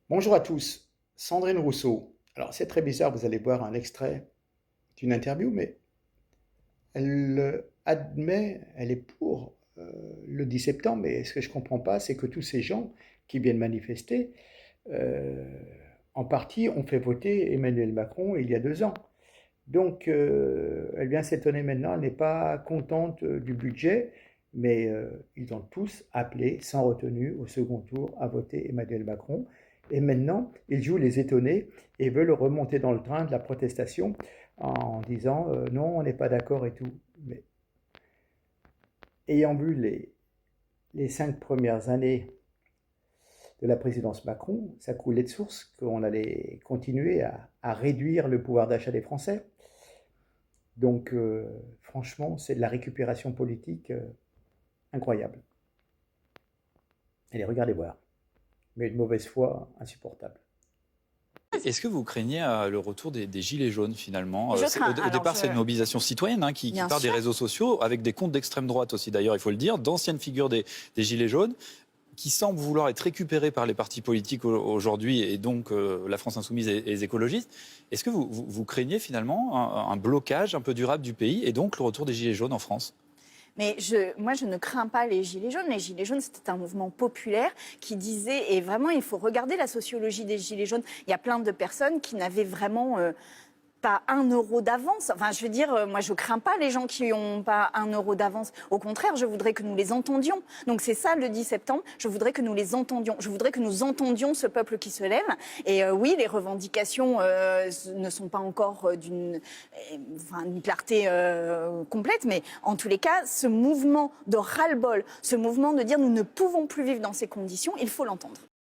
Bonjour à tous, Sandrine Rousseau. Alors c'est très bizarre, vous allez voir un extrait d'une interview, mais elle admet, elle est pour le 10 septembre, mais ce que je ne comprends pas, c'est que tous ces gens qui viennent manifester, euh, en partie, ont fait voter Emmanuel Macron il y a 2 ans. Donc elle vient s'étonner maintenant, elle n'est pas contente du budget, mais ils ont tous appelé sans retenue au second tour à voter Emmanuel Macron. Et maintenant, ils jouent les étonnés et veulent remonter dans le train de la protestation en disant non, on n'est pas d'accord et tout. Mais ayant vu les 5 premières années de la présidence Macron, ça coulait de source qu'on allait continuer à réduire le pouvoir d'achat des Français. Donc, franchement, c'est de la récupération politique incroyable. Allez, regardez voir. Mais une mauvaise foi insupportable. Est-ce que vous craignez le retour des Gilets jaunes finalement Je crains. Au départ, c'est une mobilisation citoyenne qui Bien part des sûr. réseaux sociaux, avec des comptes d'extrême droite aussi d'ailleurs, il faut le dire, d'anciennes figures des Gilets jaunes, qui semblent vouloir être récupérés par les partis politiques aujourd'hui, et donc la France Insoumise et les écologistes. Est-ce que vous craignez finalement un blocage un peu durable du pays, et donc le retour des Gilets jaunes en France ? Mais moi, je ne crains pas les Gilets jaunes. Les Gilets jaunes, c'était un mouvement populaire qui disait, et vraiment, il faut regarder la sociologie des Gilets jaunes. Il y a plein de personnes qui n'avaient vraiment pas 1 euro d'avance. Enfin, je veux dire, moi, je crains pas les gens qui n'ont pas 1 euro d'avance. Au contraire, je voudrais que nous les entendions. Donc, c'est ça, le 10 septembre. Je voudrais que nous les entendions. Je voudrais que nous entendions ce peuple qui se lève. Et oui, les revendications ne sont pas encore d'une clarté complète. Mais en tous les cas, ce mouvement de ras-le-bol, ce mouvement de dire nous ne pouvons plus vivre dans ces conditions, il faut l'entendre.